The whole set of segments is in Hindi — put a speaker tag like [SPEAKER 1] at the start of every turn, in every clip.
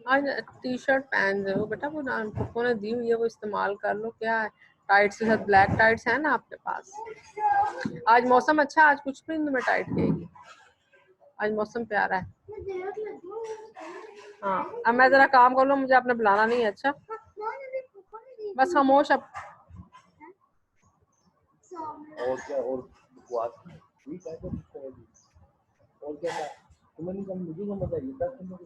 [SPEAKER 1] आज टी शर्ट पहन रहे हो बेटा, वो पप्पू ने दी हुई है, वो इस्तेमाल कर लो। क्या है, टाइट्स के साथ ब्लैक टाइट्स है ना आपके पास? आज मौसम अच्छा है, आज कुछ भी तुम्हें टाइट देगी, आज मौसम प्यारा है। हाँ, अब मैं जरा काम कर लूँ, मुझे आपने बुलाना नहीं है। अच्छा बस खामोश अब।
[SPEAKER 2] और क्या, और बकवास ठीक है तो और क्या था? तुम्हें नहीं समझ, मुझे समझ आई था तुम्हें।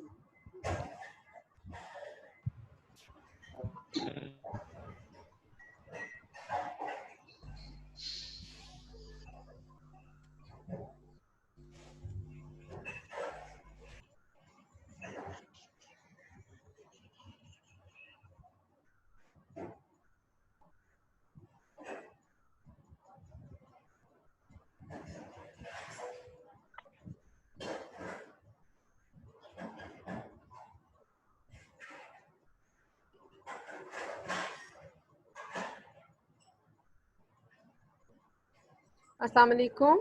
[SPEAKER 1] अस्सलाम वालेकुम।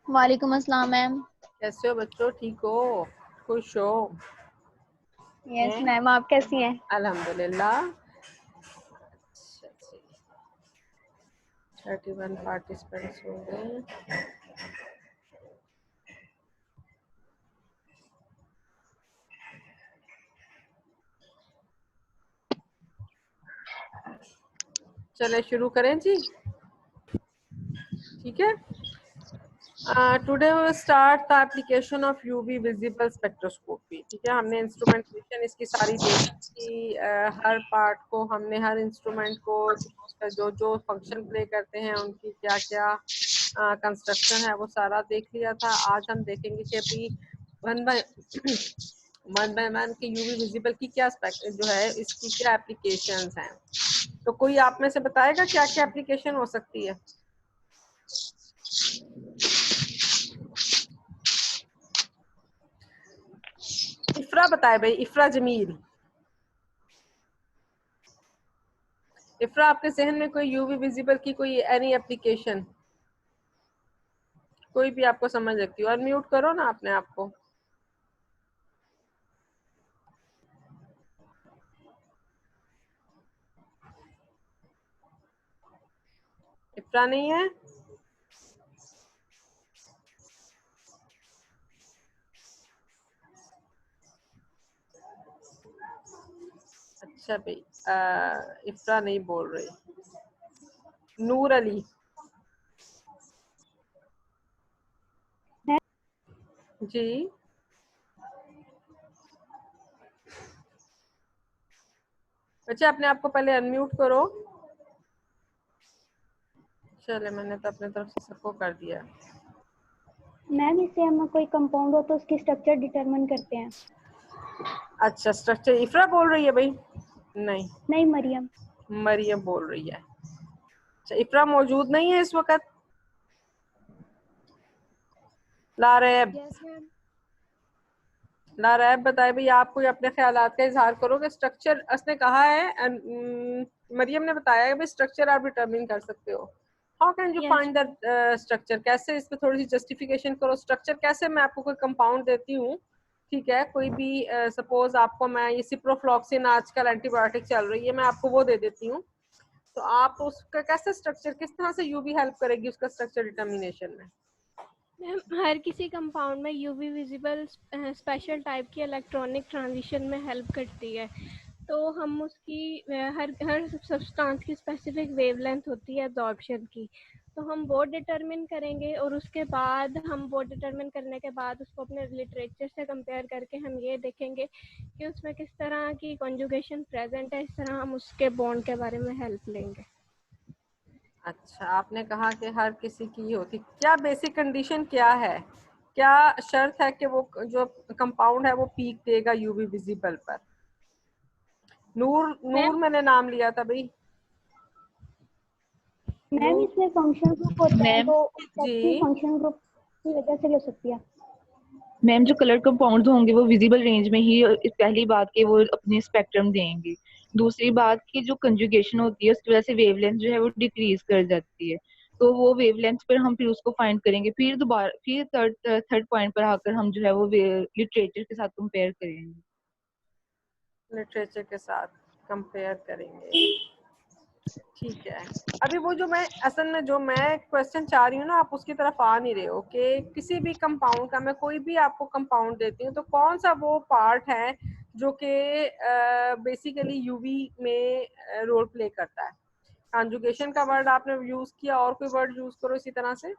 [SPEAKER 3] वालेकुम अस्सलाम मैम।
[SPEAKER 1] कैसे हो बच्चों, ठीक हो, खुश हो?
[SPEAKER 3] यस मैम, आप कैसी हैं?
[SPEAKER 1] अल्हम्दुलिल्लाह। 31 पार्टिसिपेंट्स हो गए। चले शुरू करें जी, ठीक है। Today we will start the application of UV visible spectroscopy. ठीक है, हमने इंस्ट्रूमेंटेशन इसकी सारी देखी, हर पार्ट को हमने, हर इंस्ट्रूमेंट को उसका जो जो फंक्शन प्ले करते हैं, उनकी क्या क्या कंस्ट्रक्शन है, वो सारा देख लिया था। आज हम देखेंगे कि अभी वन बाय वन की यूवी विजिबल की क्या जो है, इसकी क्या एप्लीकेशंस हैं। तो कोई आप में से बताएगा क्या क्या एप्लीकेशन हो सकती है? इफ्रा बताए भाई, इफ्रा जमील। इफ्रा, आपके जहन में कोई यूवी विजिबल की कोई एनी एप्लीकेशन, कोई भी आपको समझ लगती हो? अनम्यूट करो ना अपने आप को। इफ्रा नहीं है? अच्छा भाई, इफ्रा नहीं बोल रही। नूर अली जी, बच्चे अपने आप को पहले अनम्यूट करो। चले, मैंने तो अपने तरफ से सबको कर दिया।
[SPEAKER 4] मैम, इससे हम कोई कंपाउंड हो तो उसकी स्ट्रक्चर डिटरमिन करते हैं।
[SPEAKER 1] अच्छा, स्ट्रक्चर इफ्रा बोल रही है भाई? नहीं
[SPEAKER 4] नहीं, मरियम।
[SPEAKER 1] मरियम बोल रही है। अच्छा, इफ्रा मौजूद नहीं है इस वक्त? लारेब, लारेब बताए भाई, आप कोई अपने ख्यालात का इजहार करोगे। स्ट्रक्चर उसने कहा है, मरियम ने बताया है भाई, स्ट्रक्चर आप डिटरमिन कर सकते हो। How can you find the structure? कैसे, इस पे थोड़ी सी जस्टिफिकेशन करो। स्ट्रक्चर कैसे? मैं आपको कोई कंपाउंड देती हूँ, ठीक है, कोई भी सपोज आपको मैं ये सिप्रोफ्लॉक्सिन, आजकल एंटीबायोटिक चल रही है, मैं आपको वो दे देती हूँ, तो आप उसका कैसे स्ट्रक्चर, किस तरह से यूवी हेल्प करेगी उसका स्ट्रक्चर डिटर्मिनेशन में?
[SPEAKER 5] मैम, हर किसी कंपाउंड में यूवी विजिबल स्पेशल टाइप की इलेक्ट्रॉनिक ट्रांजिशन में हेल्प करती है। तो हम उसकी हर हर सब्सटेंस की स्पेसिफिक वेवलेंथ होती है एब्जॉर्प्शन की, तो हम वो डिटरमिन करेंगे, और उसके बाद हम वो डिटरमिन करने के बाद उसको अपने लिटरेचर से कंपेयर करके हम ये देखेंगे कि उसमें किस तरह की कॉन्जुगेशन प्रेजेंट है। इस तरह हम उसके बॉन्ड के बारे में हेल्प लेंगे।
[SPEAKER 1] अच्छा, आपने कहा कि हर किसी की होती, क्या बेसिक कंडीशन क्या है, क्या शर्त है कि वो जो कंपाउंड है वो पीक देगा यूवी विजिबल पर? नूर मैंने नाम लिया था भाई।
[SPEAKER 4] मैम, इसमें फंक्शन ग्रुप होता है, तो
[SPEAKER 1] जी
[SPEAKER 4] फंक्शन ग्रुप की वजह से हो सकती है।
[SPEAKER 6] मैम जो कलर कंपाउंड्स होंगे वो विजिबल रेंज में ही पहली बात के वो अपने स्पेक्ट्रम देंगे। दूसरी बात की जो कंजुगेशन होती है उसकी वजह से वेवलेंथ जो है वो डिक्रीज कर जाती है, तो वो वेवलेंथ पर हम फिर उसको फाइंड करेंगे, फिर दोबारा फिर थर्ड पॉइंट पर आकर हम जो है वो लिटरेचर के साथ कंपेयर करेंगे।
[SPEAKER 1] लिटरेचर के साथ कंपेयर करेंगे, ठीक है। अभी वो जो मैं असल में जो मैं क्वेश्चन चाह रही हूँ ना, आप उसकी तरफ आ नहीं रहे हो कि किसी भी कंपाउंड का, मैं कोई भी आपको कंपाउंड देती हूँ तो कौन सा वो पार्ट है जो कि बेसिकली यूवी में रोल प्ले करता है। कॉन्जुगेशन का वर्ड आपने यूज किया, और कोई वर्ड यूज करो इसी तरह से।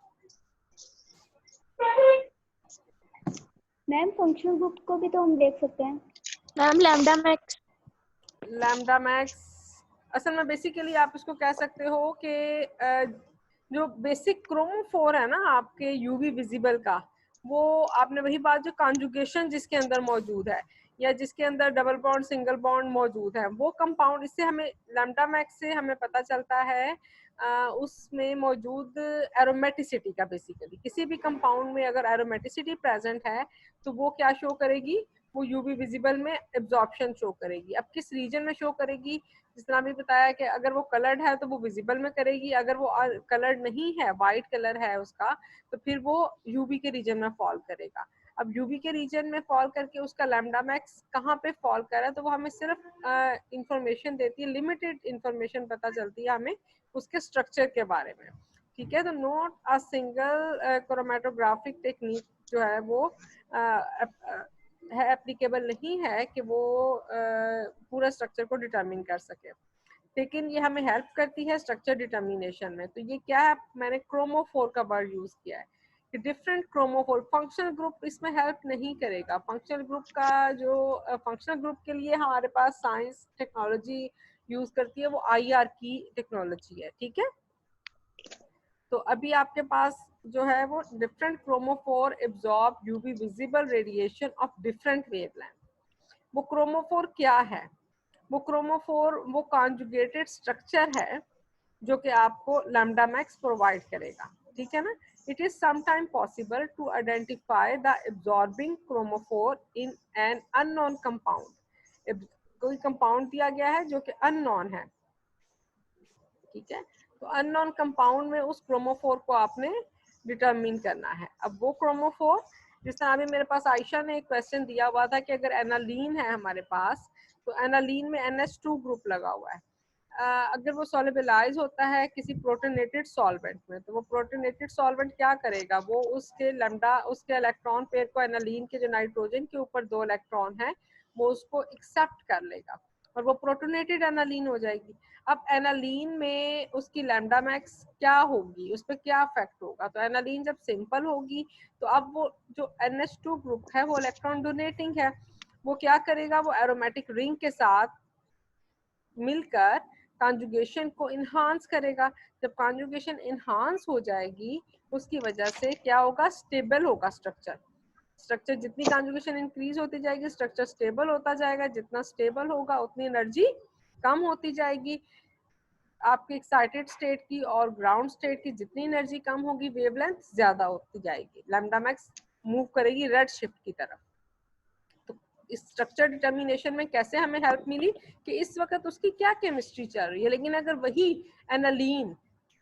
[SPEAKER 4] मैम फंक्शनल ग्रुप को भी तो हम देख सकते हैं।
[SPEAKER 3] Ma'am lambda max.
[SPEAKER 1] Lambda max असल में बेसिकली आप इसको कह सकते हो कि जो बेसिक क्रोमोफोर है ना आपके यूवी विजिबल का, वो आपने वही बात जो कॉन्जुगेशन जिसके अंदर मौजूद है या जिसके अंदर डबल बॉन्ड सिंगल बॉन्ड मौजूद है, वो कंपाउंड, इससे हमें लैम्डा मैक्स से हमें पता चलता है उसमें मौजूद एरोमेटिसिटी का। बेसिकली किसी भी कंपाउंड में अगर एरोमेटिसिटी प्रेजेंट है तो वो क्या शो करेगी, वो यूवी विजिबल में एब्जॉर्प्शन शो करेगी। अब किस रीजन में शो करेगी, जिस तरह अभी बताया कि अगर वो कलर्ड है तो वो विजिबल में करेगी, अगर वो कलर्ड नहीं है, वाइट कलर है उसका, तो फिर वो यूवी के रीजन में फॉल करेगा। अब यूवी के रीजन में फॉल करके उसका लैम्डा मैक्स कहाँ पे फॉल कर रहा है, तो वो हमें सिर्फ इंफॉर्मेशन देती है, लिमिटेड इंफॉर्मेशन पता चलती है हमें उसके स्ट्रक्चर के बारे में, ठीक है। तो not a single chromatographic technique जो है वो है एप्लीकेबल नहीं है कि वो पूरा स्ट्रक्चर को डिटरमिन कर सके, लेकिन ये हमें हेल्प करती है स्ट्रक्चर डिटर्मिनेशन में। तो ये क्या है, मैंने क्रोमोफोर का वर्ड यूज किया है कि डिफरेंट क्रोमोफोर। फंक्शनल ग्रुप इसमें हेल्प नहीं करेगा। फंक्शनल ग्रुप का जो फंक्शनल ग्रुप के लिए हमारे पास साइंस टेक्नोलॉजी यूज करती है, वो IR की टेक्नोलॉजी है, ठीक है। तो अभी आपके पास जो है वो different chromophore absorb UV visible radiation of different wavelength. वो क्रोमोफोर क्या है, वो क्रोमोफोर वो कॉन्जुगेटेड स्ट्रक्चर है जो कि आपको लैम्डा मैक्स प्रोवाइड करेगा, ठीक है ना। It is sometime possible to identify the absorbing chromophore in an unknown compound. कोई कंपाउंड दिया गया है जो कि अननोन है, ठीक है, तो अननोन कंपाउंड में उस क्रोमोफोर को आपने डिटरमिन करना है। अब वो क्रोमोफोर, जिस तरह अभी मेरे पास आयशा ने एक क्वेश्चन दिया हुआ था कि अगर एनालीन है हमारे पास, तो एनालीन में NH2 ग्रुप लगा हुआ है। अगर वो सॉल्युबलाइज होता है किसी प्रोटोनेटेड सॉल्वेंट में, तो वो प्रोटोनेटेड सॉल्वेंट क्या करेगा, वो उसके लैम्डा, उसके इलेक्ट्रॉन पेयर को, एनालीन के जो नाइट्रोजन के ऊपर 2 इलेक्ट्रॉन है, वो उसको एक्सेप्ट कर लेगा और वो प्रोटोनेटेड एनालीन हो जाएगी। अब एनालीन में उसकी लैम्डा मैक्स क्या होगी, उस पर क्या इफेक्ट होगा, तो एनालीन जब सिंपल होगी तो अब वो जो NH2 ग्रुप है वो इलेक्ट्रॉन डोनेटिंग है, वो क्या करेगा, वो एरोमेटिक रिंग के साथ मिलकर कॉन्जुगेशन को इन्हांस करेगा। जब कॉन्जुगेशन इन्हांस हो जाएगी उसकी वजह से क्या होगा, स्टेबल होगा स्ट्रक्चर। जितनी कॉन्जुगेशन इंक्रीज होती जाएगी स्ट्रक्चर स्टेबल होता जाएगा, जितना स्टेबल होगा उतनी एनर्जी कम होती जाएगी। आपके एक्साइटेड स्टेट की और ग्राउंड स्टेट की जितनी एनर्जी कम होगी, वेवलेंथ ज्यादा होती जाएगी, लैम्डा मैक्स मूव करेगी रेड शिफ्ट की तरफ। तो इस स्ट्रक्चर डिटर्मिनेशन में कैसे हमें हेल्प मिली कि इस वक्त उसकी क्या केमिस्ट्री चल रही है, लेकिन अगर वही एनालीन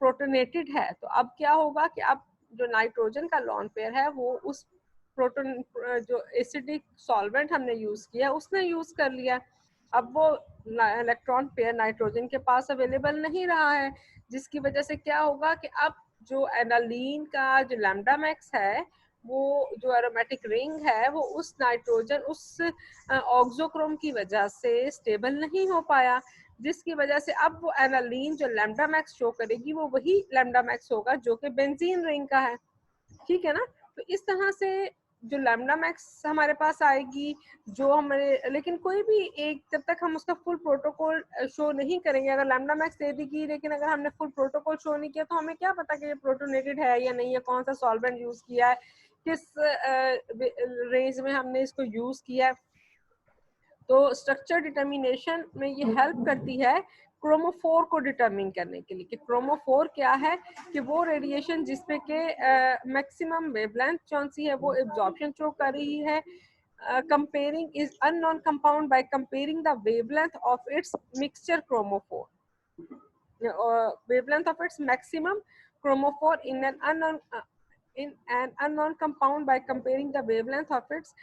[SPEAKER 1] प्रोटोनेटेड है तो अब क्या होगा कि अब जो नाइट्रोजन का लॉन पेयर है वो उस प्रोटोन जो एसिडिक सॉल्वेंट हमने यूज किया उसने यूज कर लिया, अब वो इलेक्ट्रॉन पेयर नाइट्रोजन के पास अवेलेबल नहीं रहा है, जिसकी वजह से क्या होगा कि अब जो एनालीन का जो लैम्डा मैक्स है, वो जो एरोमेटिक रिंग है वो उस नाइट्रोजन, उस ऑक्सोक्रोम की वजह से स्टेबल नहीं हो पाया, जिसकी वजह से अब वो एनालीन जो लैम्डा मैक्स शो करेगी वो वही लैम्डा मैक्स होगा जो कि बेंजीन रिंग का है, ठीक है ना। तो इस तरह से जो लैम्डा मैक्स हमारे पास आएगी, जो हमारे, लेकिन कोई भी एक, जब तक हम उसका फुल प्रोटोकॉल शो नहीं करेंगे, अगर लैम्डा मैक्स दे देगी लेकिन अगर हमने फुल प्रोटोकॉल शो नहीं किया तो हमें क्या पता कि ये प्रोटोनेटेड है या नहीं है, कौन सा सॉल्वेंट यूज किया है, किस रेंज में हमने इसको यूज किया है। तो स्ट्रक्चर डिटर्मिनेशन में ये हेल्प करती है क्रोमोफोर को डिटरमिन करने के लिए कि क्रोमोफोर क्या है, कि वो रेडिएशन जिसपे के मैक्सिमम वेवलेंथ कौन सी है वो एब्जॉर्प्शन शो कर रही है. Comparing is unknown compound by comparing the wavelength of its mixture chromophore. Wavelength of its maximum chromophore in an unknown compound by comparing the wavelength of its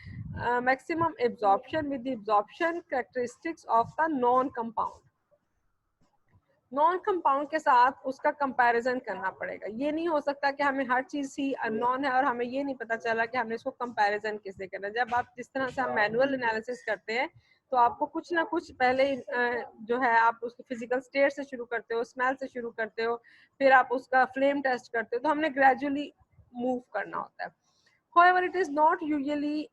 [SPEAKER 1] maximum absorption with the absorption characteristics of the non compound. Non compound के साथ उसका कंपैरिजन करना पड़ेगा. ये नहीं हो सकता कि हमें हर चीज ही अननोन है और हमें ये नहीं पता चला कि हमने इसको कंपैरिजन किससे करना है. जब आप जिस तरह से हम मैनुअल एनालिसिस करते हैं तो आपको कुछ ना कुछ पहले जो है आप उसकी फिजिकल स्टेट से शुरू करते हो, स्मेल से शुरू करते हो, फिर आप उसका फ्लेम टेस्ट करते हो, तो हमने ग्रेजुअली मूव करना होता है. However, it is not usually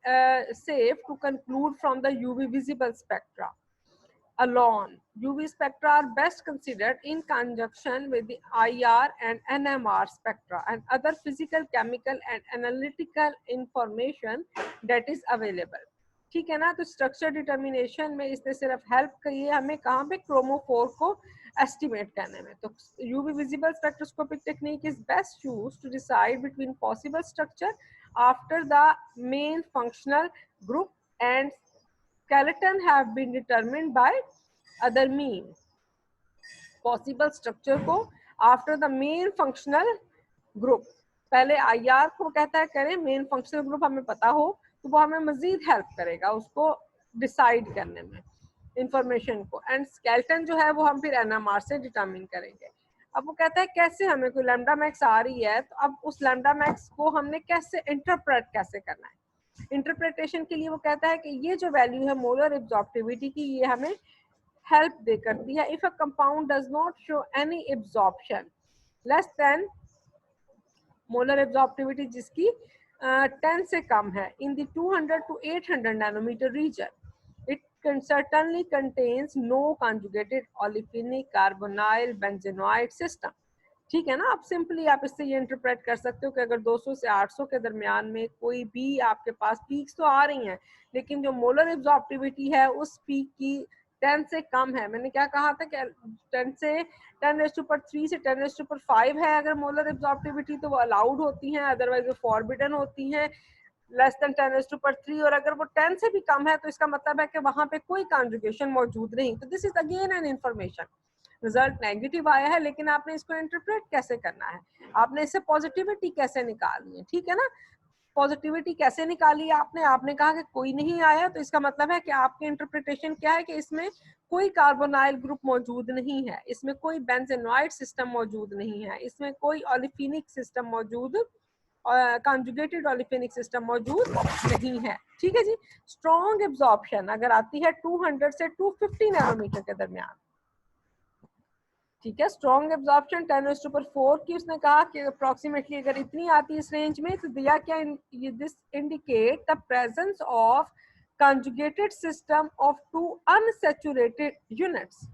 [SPEAKER 1] safe to conclude from the UV visible spectra alone. UV spectra are best considered in conjunction with the IR and NMR spectra and other physical, chemical and analytical information that is available. ठीक है ना. तो स्ट्रक्चर डिटर्मिनेशन में इसने सिर्फ हेल्प की है हमें कहाँ पे, क्रोमोफोर को एस्टिमेट करने में. तो UV visible spectroscopic technique is best used to decide between possible structure after the main functional group and skeleton have been determined by other mean. Possible structure को after the main functional group, पहले IR को कहता है करें, मेन फंक्शनल ग्रुप हमें पता हो तो वो हमें मजीद हेल्प करेगा उसको डिसाइड करने में इंफॉर्मेशन को. एंड स्केलेटन जो है वो हम फिर NMR से डिटरमिन करेंगे. अब वो कहता है कैसे, हमें कोई लैम्डा मैक्स आ रही है तो अब उस लैम्डा मैक्स को हमने कैसे इंटरप्रेट कैसे करना है. इंटरप्रिटेशन के लिए वो कहता है कि ये जो वैल्यू है मोलर एब्जॉर्प्टिविटी की, ये हमें हेल्प दे करती है. If a compound does not show any absorption less than molar absorptivity जिसकी 10 से कम है in the 200 to 800 nanometre region, it certainly contains no conjugated olefinic carbonyl benzenoid system. ठीक है ना. आप सिंपली आप इससे ये इंटरप्रेट कर सकते हो कि अगर 200 से 800 के दरमियान में कोई भी आपके पास पीक्स तो आ रही हैं, लेकिन जो मोलर एब्जॉर्प्टिविटी है उस पीक की 10 से कम है. मैंने क्या कहा था कि 10 से 10⁻³ से 10⁻5 है अगर मोलर एब्जॉर्प्टिविटी तो वो अलाउड होती हैं, अदरवाइज वो फॉरबिडन होती हैं. लेस देन 10⁻3 और अगर वो 10 से भी कम है तो इसका मतलब है कि वहां पे कोई कॉन्जुगेशन मौजूद नहीं. तो this is again an information. Result negative आया है लेकिन आपने इसको इंटरप्रेट कैसे करना है, आपने इससे पॉजिटिविटी कैसे निकालनी है. ठीक है ना. पॉजिटिविटी कैसे निकाली आपने कहा कि कोई नहीं आया, तो इसका मतलब है कि आपकी इंटरप्रिटेशन क्या है कि इसमें कोई कार्बोनाइल ग्रुप मौजूद नहीं है, इसमें कोई बेंजेनॉइड सिस्टम मौजूद नहीं है, इसमें कोई ओलिफिनिक सिस्टम मौजूद, कॉन्जुगेटेड ओलिफिनिक सिस्टम मौजूद नहीं है. ठीक है जी. स्ट्रॉन्ग एब्जॉर्प्शन अगर आती है 200 से 250 नैनोमीटर के दरमियान. ठीक है. स्ट्रॉन्ग एब्जॉर्प्शन 10⁻4 की उसने कहा कि अप्रोक्सीमेटली अगर इतनी आती है इस रेंज में तो दिया क्या, this indicate the presence of conjugated system of 2 unsaturated units.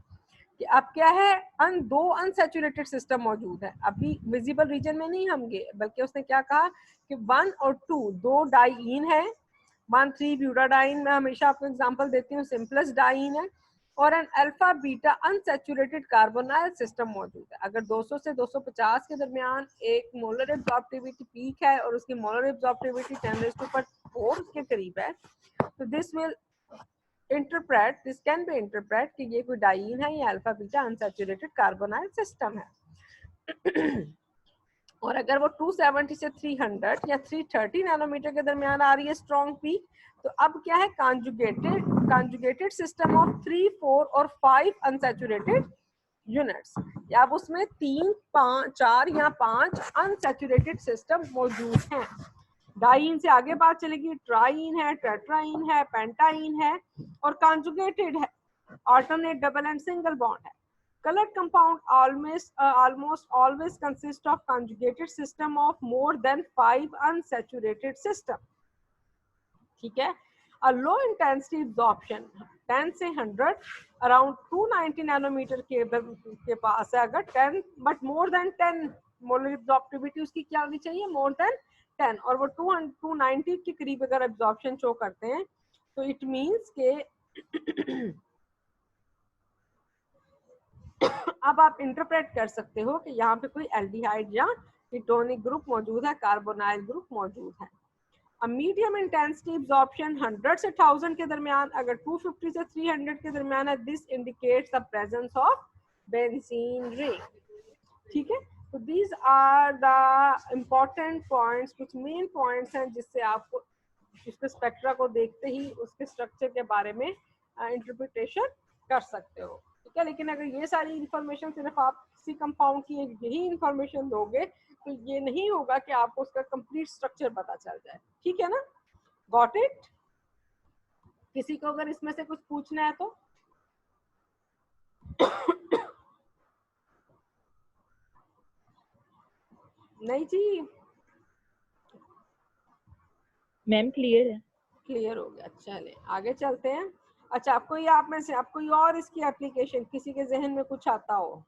[SPEAKER 1] कि अब क्या है, दो अनसैचुरेटेड सिस्टम मौजूद है. अभी विजिबल रीजन में नहीं हम गए, बल्कि उसने क्या कहा कि 1 और 2 दो डाइईन है. 1,3 ब्यूटाडाइन में हमेशा आपको एग्जांपल देती हूँ, सिंपलेस्ट डाइईन है. और an alpha beta unsaturated carbonyl system मौजूद है. अगर 200 से 250 के दरमियान एक मोलर एब्जॉर्प्टिविटी पीक है और उसकी मोलर एब्जॉर्प्टिविटी 10⁻4 के करीब है, तो दिस कैन बी इंटरप्रेट कि ये कोई डाइईन है या alpha beta unsaturated carbonyl system है. और अगर वो 270 से 300 या 330 नैनोमीटर के दरमियान आ रही है स्ट्रॉन्ग पीक, तो अब क्या है, कंजुगेटेड सिस्टम ऑफ 3, 4 और 5 अनसैचुरेटेड यूनिट्स. या अब उसमें 3, 5, 4 या 5 अनसैचुरेटेड सिस्टम मौजूद हैं. डाइईन से आगे बात चलेगी, ट्राईन है, टेट्राईन है, पेंटाईन है और कंजुगेटेड है, alternate, double and single bond है. Colored compound almost always consist of conjugated system of more than 5 unsaturated system. ठीक है. A low intensity absorption 10 से 100 around 290 नैनोमीटर के पास है अगर 10, but more than 10 molar absorptivity उसकी क्या होनी चाहिए, more than 10. और वो 290 के करीब अगर एब्जॉर्प्शन शो करते हैं तो इट मीन्स के अब आप इंटरप्रेट कर सकते हो कि यहाँ पे कोई एल्डिहाइड या कीटोनिक ग्रुप मौजूद है, कार्बोनाइल ग्रुप मौजूद है। मीडियम इंटेंसिटी एब्जॉर्प्शन 100 से 1000 के दरमियान, अगर 250 से 300 के दरमियान है, this indicates the presence of benzene ring. ठीक है, तो these are the important points, कुछ मेन पॉइंट्स हैं जिससे आपको उसके स्पेक्ट्रा को देखते ही उसके स्ट्रक्चर के बारे में इंटरप्रिटेशन कर सकते हो। ठीक है, लेकिन अगर ये सारी इंफॉर्मेशन सिर्फ आप किसी कंपाउंड की यही इंफॉर्मेशन दोगे तो ये नहीं होगा कि आपको उसका कंप्लीट स्ट्रक्चर पता चल जाए। ठीक है ना, गॉट इट? किसी को अगर इसमें से कुछ पूछना है तो नहीं जी,
[SPEAKER 6] मैम क्लियर है।
[SPEAKER 1] क्लियर हो गया। चले आगे चलते हैं। अच्छा, आपको ये आप में से आप कोई और इसकी एप्लीकेशन किसी के जहन में कुछ आता हो?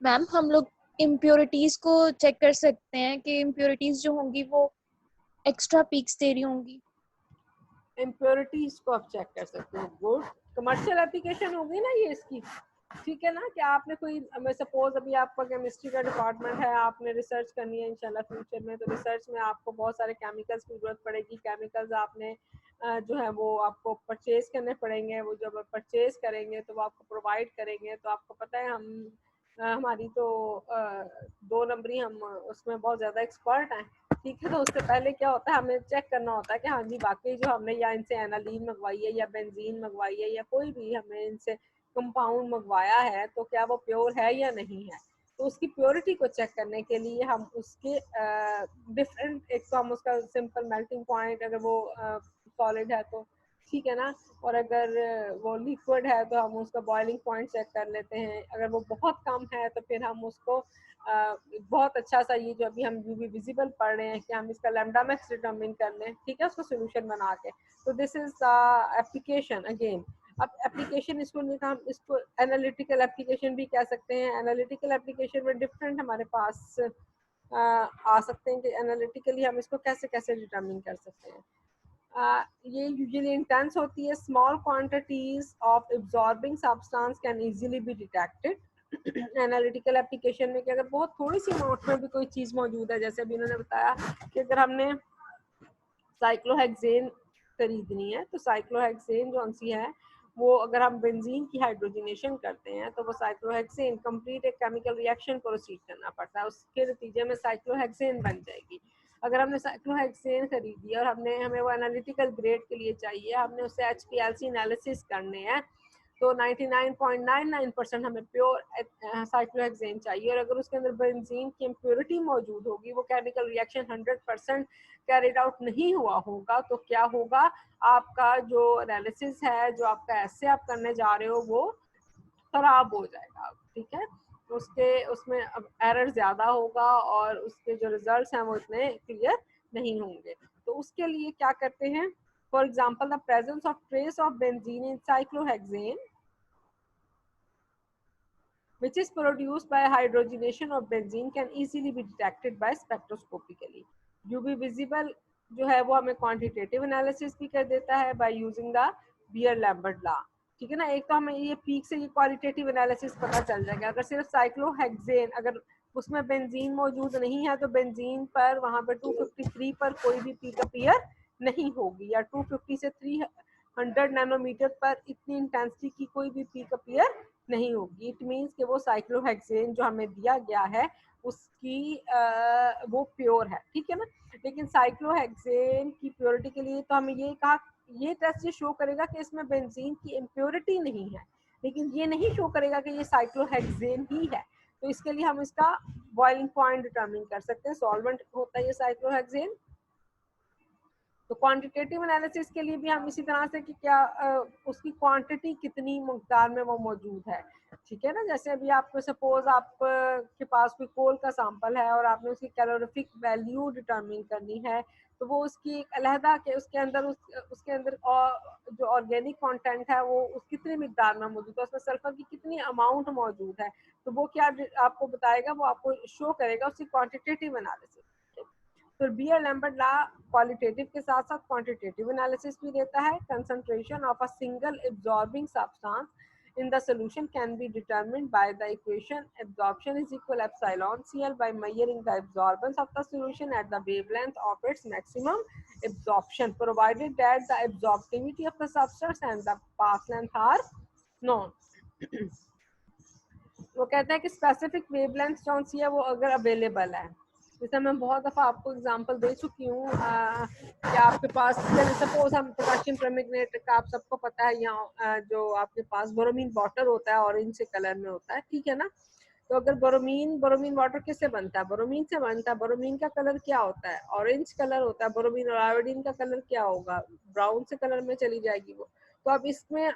[SPEAKER 3] मैम हम लोग इम्प्योरिटीज को चेक कर सकते हैं कि इम्प्योरिटीज जो होंगी वो एक्स्ट्रा पीक्स दे रही होंगी।
[SPEAKER 1] इम्प्योरिटीज को आप चेक कर सकते हो। गुड, कमर्शियल एप्लीकेशन होगी ना ये इसकी। ठीक है ना, कि आपने कोई, मैं सपोज अभी आपका केमिस्ट्री का डिपार्टमेंट है, आपने रिसर्च करनी है इंशाल्लाह फ्यूचर में, तो रिसर्च में आपको बहुत सारे केमिकल्स की जरूरत पड़ेगी। केमिकल्स आपने जो है वो आपको परचेज करने पड़ेंगे। वो जब परचेज करेंगे तो वो आपको प्रोवाइड करेंगे। तो आपको पता है हम हमारी तो 2 नंबरी हम उसमें बहुत ज़्यादा एक्सपर्ट हैं। ठीक है, तो उससे पहले क्या होता है, हमें चेक करना होता है कि हाँ जी वाकई जो हमने या इनसे एनालीन मंगवाई है या बेंजीन मंगवाई है या कोई भी हमने इनसे कंपाउंड मंगवाया है तो क्या वो प्योर है या नहीं है। तो उसकी प्योरिटी को चेक करने के लिए हम उसके डिफरेंट, एक तो हम उसका सिंपल मेल्टिंग पॉइंट, अगर वो सॉलिड है तो ठीक है ना, और अगर वो लिक्विड है तो हम उसका बॉइलिंग पॉइंट चेक कर लेते हैं। अगर वो बहुत कम है तो फिर हम उसको बहुत अच्छा सा, ये जो अभी हम यूवी विजिबल पढ़ रहे हैं कि हम इसका लैम्डा मैक्स डिटरमिन कर लें। ठीक है, उसको सोल्यूशन बना के। तो this is the application again. अब एप्लीकेशन इसको हम इसको एनालिटिकल एप्लीकेशन भी कह सकते हैं। एनालिटिकल एप्लीकेशन में डिफरेंट हमारे पास आ सकते हैं कि एनालिटिकली हम इसको कैसे कैसे डिटरमिन कर सकते हैं। ये यूजुअली इंटेंस होती है। Small quantities of absorbing substance can easily be detected. Analytical application में कि अगर बहुत थोड़ी सी अमाउंट में भी कोई चीज़ मौजूद है, जैसे अभी उन्होंने बताया कि अगर हमने साइक्लोहेक्सेन खरीदनी है तो साइक्लोहेक्सेन जो सी है वो अगर हम बेंजीन की हाइड्रोजनेशन करते हैं तो वो साइक्लोहेक्सेन कंप्लीट एक केमिकल रिएक्शन प्रोसीड करना पड़ता है, उसके नतीजे में साइक्लोहेक्सेन बन जाएगी। अगर हमने साइक्लोहेक्सेन खरीदी और हमें वो एनालिटिकल ग्रेड के लिए चाहिए, हमने उससे HPLC एनालिसिस करने हैं, तो 99.99% हमें प्योर साइक्लोहेक्सेन चाहिए। और अगर उसके अंदर बेंजीन की इम्प्योरिटी मौजूद होगी, वो केमिकल रिएक्शन 100% कैरिड आउट नहीं हुआ होगा, तो क्या होगा, आपका जो एनालिसिस है, जो आपका एसे आप करने जा रहे हो, वो खराब हो जाएगा। ठीक है, उसमें अब एरर ज़्यादा होगा और उसके जो रिजल्ट्स हैं वो इतने क्लियर नहीं होंगे। तो उसके लिए क्या करते हैं, for example the presence of trace of benzene in cyclohexane which is produced by hydrogenation of benzene can easily be detected by spectroscopically. UV visible जो है वो हमें क्वांटिटेटिव एनालिसिस भी कर देता है by using the beer-Lambert law. ठीक है ना, एक तो हमें ये पीक से ये क्वालिटेटिव एनालिसिस पता चल जाएगा। अगर सिर्फ साइक्लोहेक्सेन, अगर उसमें बेंजीन मौजूद नहीं है तो बेंजीन पर वहाँ पर 253 पर कोई भी पीक अपीयर नहीं होगी, या 250 से 300 नैनोमीटर पर इतनी इंटेंसिटी की कोई भी पीक अपीयर नहीं होगी। इट मीन्स कि वो साइक्लोहेक्सेन जो हमें दिया गया है उसकी वो प्योर है। ठीक है ना, लेकिन साइक्लोहेक्सेन की प्योरिटी के लिए तो हमें ये कहा, ये टेस्ट ये शो करेगा कि इसमें बेंजीन की इम्प्योरिटी नहीं है, लेकिन ये नहीं शो करेगा कि ये साइक्लोहेक्सेन ही है। तो इसके लिए हम इसका बॉइलिंग पॉइंट डिटरमिन कर सकते हैं। सॉल्वेंट होता है ये साइक्लोहेक्सेन। तो क्वांटिटेटिव एनालिसिस के लिए भी हम इसी तरह से कि क्या उसकी क्वांटिटी कितनी मकदार में वो मौजूद है। ठीक है ना, जैसे अभी आपको सपोज आप के पास कोई कोल का सैंपल है और आपने उसकी कैलोरीफिक वैल्यू डिटरमिन करनी है, तो वो उसकी एक अलहदा के उसके अंदर जो ऑर्गेनिक कंटेंट है वो उस कितनी मिकदार में मौजूद है, उसमें सल्फर की कितनी अमाउंट मौजूद है, तो वो क्या आपको बताएगा, वो आपको शो करेगा उसकी क्वांटिटेटिव एनालिसिस। तो बियर-लैम्बर्ट लॉ क्वालिटेटिव के साथ साथ क्वांटिटेटिव एनालिसिस भी देता है। Concentration of a single absorbing substance in the solution can be determined by the equation absorption is equal epsilon Cl by measuring the absorbance of the solution at the wavelength of its maximum absorption, provided that the absorptivity of the substance and the path length are known. वो कहता है कि स्पेसिफिक वेवलेंथ कौन सी है वो अगर अवेलेबल है, जैसे मैं बहुत दफ़ा आपको एग्जांपल दे चुकी हूँ कि आपके पास सपोज हम पोटेशियम परमैंगनेट का आप सबको पता है, यहाँ जो आपके पास बोरोमीन वाटर होता है ऑरेंज से कलर में होता है, ठीक है ना। तो अगर बोरोमीन वाटर किससे बनता है, बोरोमीन से बनता है। बोरोमीन का कलर क्या होता है, ऑरेंज कलर होता है। बोरोमीन और आयोडीन का कलर क्या होगा, ब्राउन से कलर में चली जाएगी वो। तो अब इसमें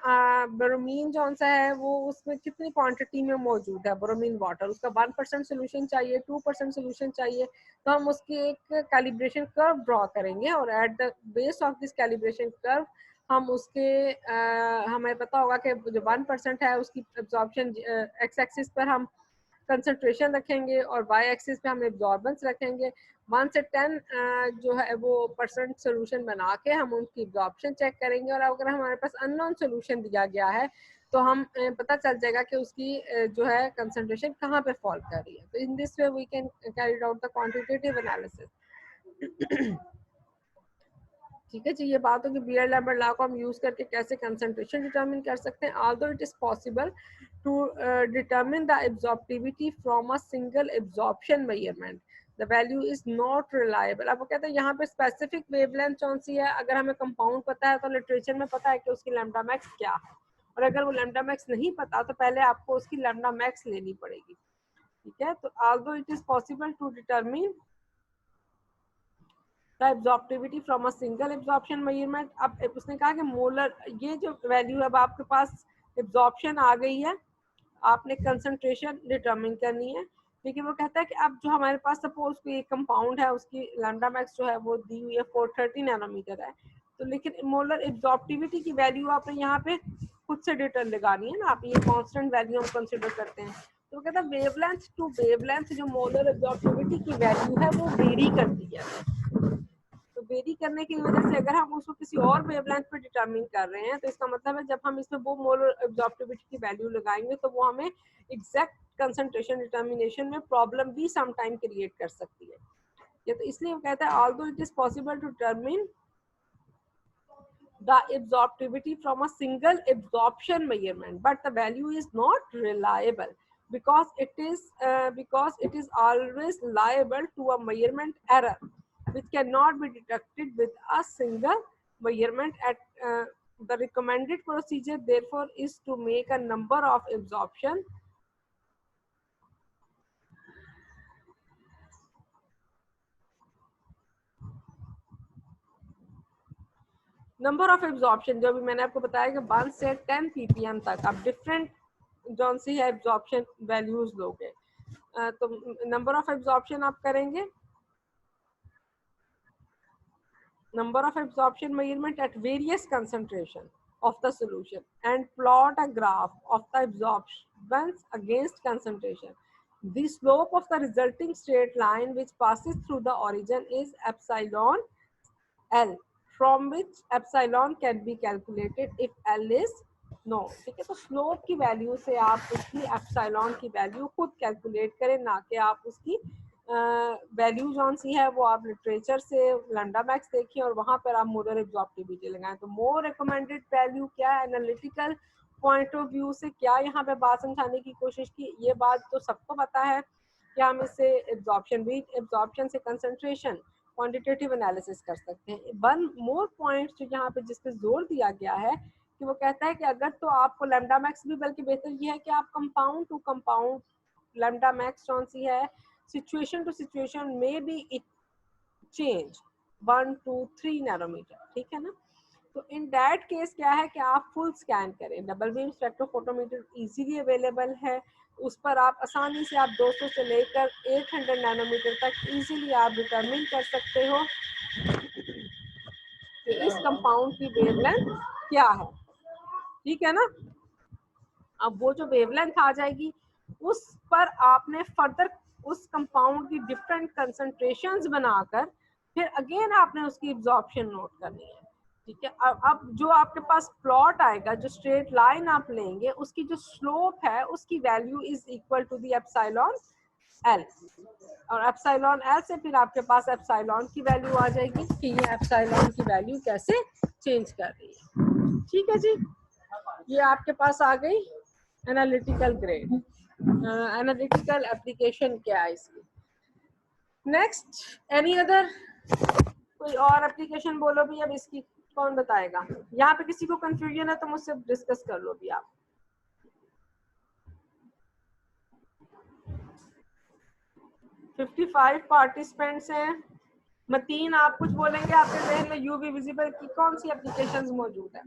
[SPEAKER 1] बोरोमीन जौन सा है वो उसमें कितनी क्वांटिटी में मौजूद है, बोरोमीन वाटर, उसका 1% सोल्यूशन चाहिए, 2% सोल्यूशन चाहिए, तो हम उसकी एक कैलिब्रेशन कर्व ड्रॉ करेंगे और at the base of this calibration curve हम उसके हमें पता होगा कि जो 1% है उसकी एब्जॉर्प्शन एक्स एक्सिस पर हम कंसंट्रेशन रखेंगे और वाई एक्सिस पे हम एब्जॉर्बेंस रखेंगे। 1 से 10 जो है वो परसेंट सोल्यूशन बना के हम उनकी एब्जॉर्प्शन चेक करेंगे, और अगर हमारे पास अननोन सोल्यूशन दिया गया है तो हम पता चल जाएगा कि उसकी जो है कंसंट्रेशन कहाँ पे फॉल कर रही है। तो in this way we can carry out the quantitative analysis. ठीक है जी, ये बात होगी बीयर-लैम्बर्ट लॉ को हम यूज करके कैसे कंसंट्रेशन डिटरमिन कर सकते हैं। Although it is possible to determine the absorptivity from a single absorption measurement, the value is not reliable. अब वो कहते हैं यहाँ पे स्पेसिफिक वेवलेंथ कौन सी है, अगर हमें कंपाउंड पता है तो लिटरेचर में पता है कि उसकी लैम्डा मैक्स क्या है, और अगर वो लैम्डा मैक्स नहीं पता तो पहले आपको उसकी लैम्डा मैक्स लेनी पड़ेगी। ठीक है, तो although it is possible to determine absorptivity from a single absorption measurement. अब उसने कहा कि मोलर ये जो वैल्यू अब आपके पास एब्जॉर्प्शन आ गई है, आपने कंसंट्रेशन डिटरमिन करनी है। लेकिन वो कहता है कि अब जो हमारे पास सपोज कोई एक कंपाउंड है उसकी लैम्डा मैक्स जो है वो दी हुई है 430 नैनोमीटर है, तो लेकिन मोलर एब्जॉर्प्टिविटी की वैल्यू आपने यहाँ पे खुद से डिटर लगानी है ना, आप ये कांस्टेंट वैल्यू हम कंसिडर करते हैं। तो कहता है वेवलेंथ टू वेवलेंथ जो मोलर एब्जॉर्प्टिविटी की वैल्यू है वो वेरी करती है। तो वेरी करने की वजह से अगर हम उसको किसी और वेवलेंथ पे डिटरमिन कर रहे हैं तो इसका मतलब है जब हम इसमें वो मोलर एब्जॉर्प्टिविटी की वैल्यू लगाएंगे तो वो हमें एग्जैक्ट कंसंट्रेशन डिटरमिनेशन में प्रॉब्लम भी सम टाइम क्रिएट कर सकती है। ये तो इसलिए वो कहता है although it is possible to determine the absorptivity from a single absorption measurement, but the value is not reliable because it is always liable to a measurement error which cannot be detected with a single measurement. At the recommended procedure therefore is to make a number of absorption number of absorption, जो भी मैंने आपको बताया कि 1 से 10 ppm तक आप डिफरेंट जौन सी है एब्जॉर्प्शन वैल्यूज लोगे, तो नंबर ऑफ एब्जॉर्प्शन आप करेंगे, number of absorption measurement at various concentration of the solution and plot a graph of the absorptions against concentration. The slope of the resulting straight line which passes through the origin is epsilon L, from which epsilon can be calculated if L is known. ठीक है, तो स्लोप की वैल्यू से आप उसकी एप्सिलॉन की वैल्यू खुद कैलकुलेट करें, ना कि आप उसकी वैल्यू जौन सी है वो आप लिटरेचर से लैम्डा मैक्स देखिए और वहाँ पर आप मोलर एब्जॉर्प्टिविटी लगाएं। तो मोर रिकमेंडेड वैल्यू क्या है, एनालिटिकल पॉइंट ऑफ व्यू से क्या यहाँ पे बात समझाने की कोशिश की, ये बात तो सबको पता है कि हम इससे एब्जॉर्प्शन से कंसंट्रेशन क्वांटिटेटिव एनालिसिस कर सकते हैं। वन मोर पॉइंट जो यहाँ पे जिस पे जोर दिया गया है कि वो कहता है कि अगर तो आपको लैम्डा मैक्स भी, बल्कि बेहतर ये है कि आप compound to compound lambda max कौन सी है, सिचुएशन टू सिचुएशन में भी इट चेंज 1 to 3 नैनोमीटर, ठीक है ना। तो इन दैट केस क्या है कि आप फुल स्कैन करें, double beam spectrophotometer easily available है, उस पर आप आसानी से आप 200 से लेकर 800 नैनोमीटर तक इजीली आप डिटरमिन कर सकते हो कि इस कंपाउंड की वेवलेंथ क्या है, ठीक है ना। अब वो जो वेवलेंथ आ जाएगी उस पर आपने फर्दर उस कंपाउंड की डिफरेंट कंसंट्रेशंस बनाकर फिर अगेन आपने उसकी एब्जॉर्प्शन नोट करनी है। ठीक है। अब जो आपके पास प्लॉट आएगा, जो स्ट्रेट लाइन आप लेंगे, उसकी जो स्लोप है उसकी value is equal to the epsilon L, और एप्सिलॉन एल से फिर आपके पास एप्सिलॉन की वैल्यू आ जाएगी कि ये एप्सिलॉन की वैल्यू कैसे चेंज कर रही है। ठीक है जी, ये आपके पास आ गई एनालिटिकल ग्रेड, एनालिटिकल एप्लीकेशन क्या है इसकी। नेक्स्ट एनी अदर, कोई और एप्लीकेशन बोलो भी। अब इसकी कौन बताएगा? यहाँ पे किसी को कंफ्यूजन है तो मुझसे डिस्कस कर लो भी आप। तो 55 पार्टिसिपेंट्स हैं। मतीन, आप कुछ बोलेंगे? आपके जहन में यूवी विजिबल की कौन सी एप्लीकेशंस मौजूद है?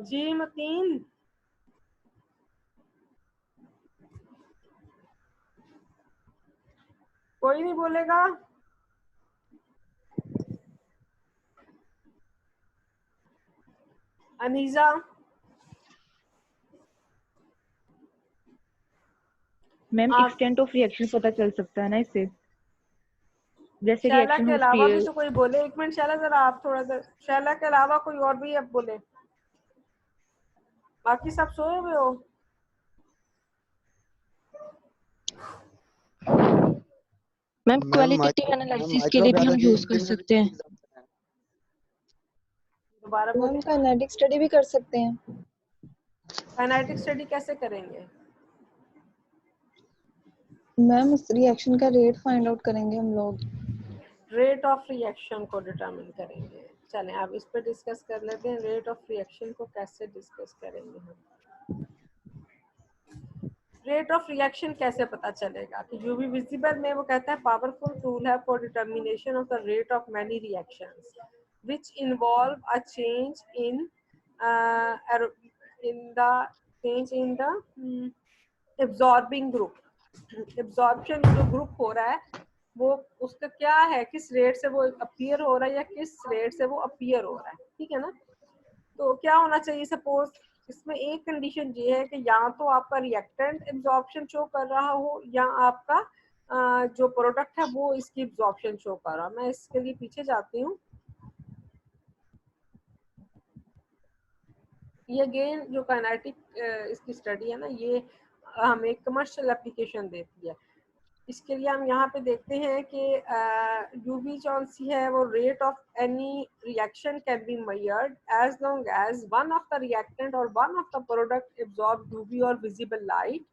[SPEAKER 1] जी मतीन, कोई नहीं बोलेगा? अनीजा,
[SPEAKER 6] मैम
[SPEAKER 1] आप,
[SPEAKER 6] एक्सटेंट ऑफ रिएक्शन पता चल सकता है ना इससे, जैसे
[SPEAKER 1] शैला
[SPEAKER 6] रिएक्शन
[SPEAKER 1] के
[SPEAKER 6] हो
[SPEAKER 1] अलावा भी तो कोई बोले। एक मिनट शैला, जरा आप थोड़ा सा, शैला के अलावा कोई और भी अब बोले, बाकी सब सोए हुए हो?
[SPEAKER 7] मैम क्वालिटेटिव एनालिसिस के लिए भी हम यूज कर सकते हैं।
[SPEAKER 1] दोबारा
[SPEAKER 3] मैम
[SPEAKER 1] बोले।
[SPEAKER 3] काइनेटिक स्टडी भी कर सकते हैं।
[SPEAKER 1] काइनेटिक स्टडी कैसे करेंगे?
[SPEAKER 3] मैम उस रिएक्शन का रेट फाइंड आउट करेंगे हम लोग।
[SPEAKER 1] रेट ऑफ रिएक्शन को डिटरमिन करेंगे। चलें आप इस पर डिस्कस कर लेते हैं, रेट ऑफ रिएक्शन को कैसे डिस्कस करेंगे हम। रेट ऑफ रिएक्शन कैसे पता चलेगा कि यूवी विजिबल में वो कहता है पावरफुल टूल है for determination of the rate of many reactions which involve a change in the absorbing group. Absorption जो ग्रुप हो रहा है वो उसका क्या है, किस रेट से वो अपीयर हो रहा है या किस रेट से वो अपीयर हो रहा है। ठीक है ना? तो क्या होना चाहिए, सपोज इसमें एक कंडीशन ये है कि या तो आपका रिएक्टेंट एब्जॉर्प्शन शो कर रहा हो या आपका जो प्रोडक्ट है वो इसकी एब्जॉर्प्शन शो कर रहा है। मैं इसके लिए पीछे जाती हूँ। ये अगेन जो काइनेटिक इसकी स्टडी है ना, ये हमें कमर्शियल एप्लीकेशन देती है। इसके लिए हम यहाँ पे देखते हैं कि यूवी जो सी है वो rate of any reaction can be measured as long as one of the reactant और one of the product absorb UV और visible light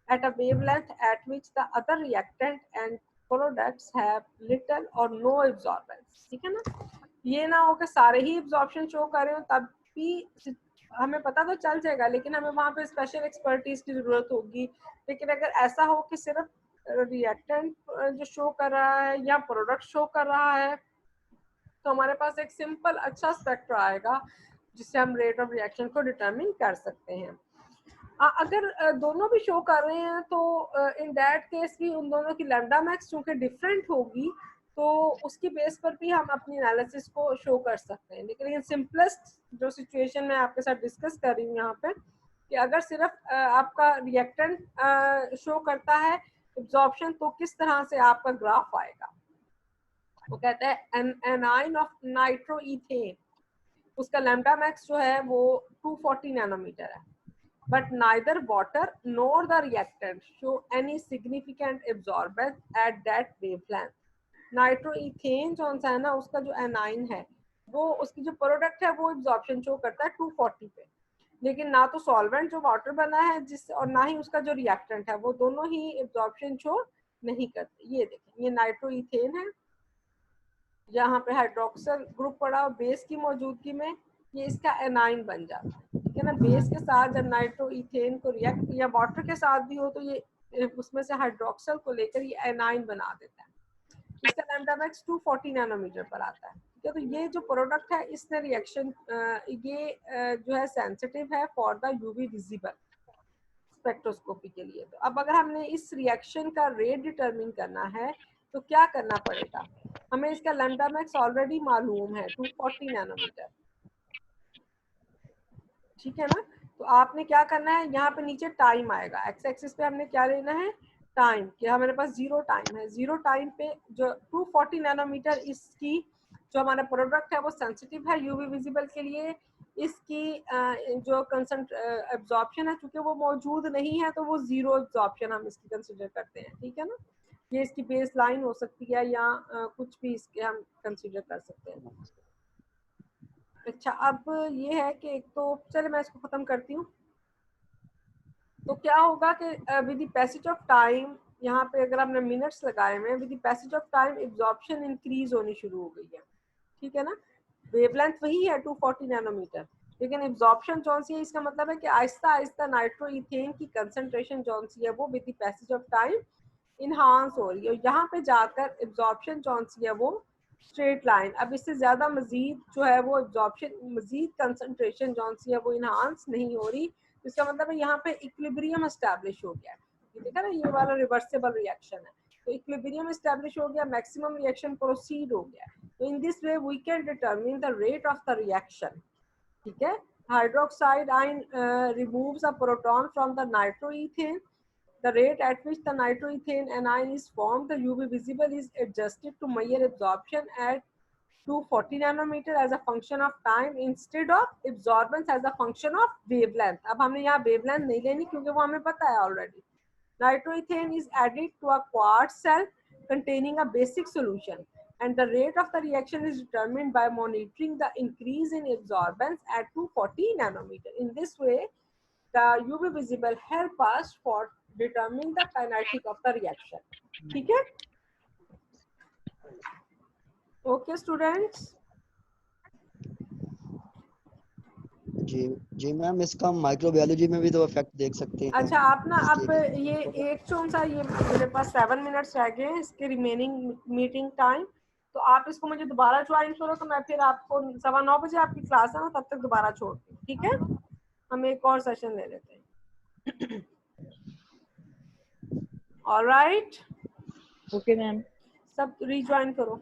[SPEAKER 1] at a wavelength at which the other reactant and products have little or no absorbance। ठीक है ना? ये ना हो कि सारे ही एब्जॉर्प्शन शो कर रहे हो, तब भी हमें पता तो चल जाएगा लेकिन हमें वहाँ पे स्पेशल एक्सपर्टीज की जरूरत होगी। लेकिन अगर ऐसा हो कि सिर्फ रिएक्टेंट जो शो कर रहा है या प्रोडक्ट शो कर रहा है तो हमारे पास एक सिंपल अच्छा स्पेक्ट्र आएगा जिससे हम रेट ऑफ रिएक्शन को डिटरमिन कर सकते हैं। अगर दोनों भी शो कर रहे हैं तो इन दैट केस भी उन दोनों की लैम्डा मैक्स चूंकि डिफरेंट होगी तो उसकी बेस पर भी हम अपनी एनालिसिस को शो कर सकते हैं। लेकिन सिंपलेस्ट जो सिचुएशन मैं आपके साथ डिस्कस कर रही हूँ यहाँ पे कि अगर सिर्फ आपका रिएक्टेंट शो करता है एब्जॉर्प्शन तो किस तरह से आपका ग्राफ आएगा। वो कहता है एनाइन ऑफ नाइट्रोइथेन, उसका लैम्डा मैक्स जो है वो 240 नैनोमीटर है, but neither water nor the reactant show any significant absorbance at that wavelength। Nitroethane जो है ना उसका जो एनाइन है वो उसकी जो प्रोडक्ट है वो एब्जॉर्प्शन शो करता है 240 पे, लेकिन ना तो सॉल्वेंट जो वाटर बना है जिस और ना ही उसका जो रिएक्टेंट है वो दोनों ही एब्जॉर्प्शन शो नहीं करते। ये देखें, ये नाइट्रोइथेन है, यहाँ पे हाइड्रोक्सिल ग्रुप पड़ा और बेस की मौजूदगी में ये इसका एनाइन बन जाता है। ठीक है ना? बेस के साथ जब नाइट्रोइथेन को रिएक्ट या वाटर के साथ भी हो तो ये उसमें से हाइड्रोक्सिल को लेकर ये एनाइन बना देता है। इसका लैम्डा मैक्स 240 नैनोमीटर पर आता है। ठीक है? तो ये जो प्रोडक्ट है इसने रिएक्शन ये जो है सेंसिटिव है for the UV visible spectroscopy के लिए। तो अब अगर हमने इस रिएक्शन का रेट डिटरमिन करना है तो क्या करना पड़ेगा? हमें इसका लैम्डा मैक्स ऑलरेडी मालूम है 240 नैनोमीटर। ठीक है ना? तो आपने क्या करना है, यहाँ पे नीचे टाइम आएगा, एक्स एक्सिस पे हमने क्या लेना है, टाइम, कि हमारे पास 0 टाइम है। 0 टाइम पे जो 240 नैनोमीटर इसकी जो हमारा प्रोडक्ट है वो सेंसिटिव है यूवी विजिबल के लिए। इसकी जो एब्जॉर्प्शन है चूंकि वो मौजूद नहीं है तो वो 0 एब्जॉर्प्शन हम इसकी कंसिडर करते हैं, ठीक है ना। ये इसकी बेस लाइन हो सकती है या कुछ भी इसके हम कंसिडर कर सकते हैं। अच्छा, अब ये है कि एक तो चले मैं इसको खत्म करती हूँ। तो क्या होगा कि with the passage of time, यहाँ पे अगर हमने मिनट्स लगाए हुए हैं, with the passage of time absorption increase होनी शुरू हो गई है, ठीक है ना। वेवलेंथ वही है 240 नैनोमीटर, लेकिन एब्जॉर्प्शन जौन सी है, इसका मतलब है कि आहिस्ता आहिस्ता नाइट्रोइथेन की कंसंट्रेशन जौन सी है वो with the passage of time enhance हो रही है। और यहाँ पे जाकर एब्जॉर्प्शन जौन सी है वो स्ट्रेट लाइन, अब इससे ज्यादा मजीद जो है वो एब्जॉर्प्शन, मजीद कंसंट्रेशन जौन सी है वो इनहांस नहीं हो रही। इसका मतलब है यहाँ पे इक्विलिब्रियम एस्टैब्लिश हो गया है। ये देखा ना, ये वाला रिवर्सिबल रिएक्शन है, तो इक्विलिब्रियम एस्टैब्लिश हो गया, मैक्सिमम रिएक्शन प्रोसीड हो गया। तो in this way we can determine the rate of the reaction, ठीक है। Hydroxide ion removes a proton from the nitroethane. The rate at which the nitroethane anion is formed, the UV visible, is adjusted to measure absorption at 240 nanometer as a function of time instead of absorbance as a function of wavelength. अब हमने यहाँ wavelength नहीं लेनी क्योंकि वो हमें पता है already. Nitroethane is added to a quartz cell containing a basic solution, and the rate of the reaction is determined by monitoring the increase in absorbance at 240 nanometer. In this way, the UV visible help us for determining the kinetic of the reaction. ठीक है, ओके स्टूडेंट्स।
[SPEAKER 8] जी मैम, इसका माइक्रोबायोलॉजी में भी तो इफेक्ट देख सकते हैं।
[SPEAKER 1] अच्छा, आप ना अब ये एक चौन सा, ये मेरे पास 7 मिनट्स रह गए हैं इसके रिमेनिंग मीटिंग टाइम, तो आप इसको मुझे दोबारा ज्वाइन करो, तो मैं फिर आपको 9:15 बजे आपकी क्लास है ना, तब तक दोबारा छोड़ती हूँ, ठीक है। हम एक और सेशन ले लेते हैं। ऑलराइट,
[SPEAKER 6] ओके मैम,
[SPEAKER 1] सब रीज्वाइन करो।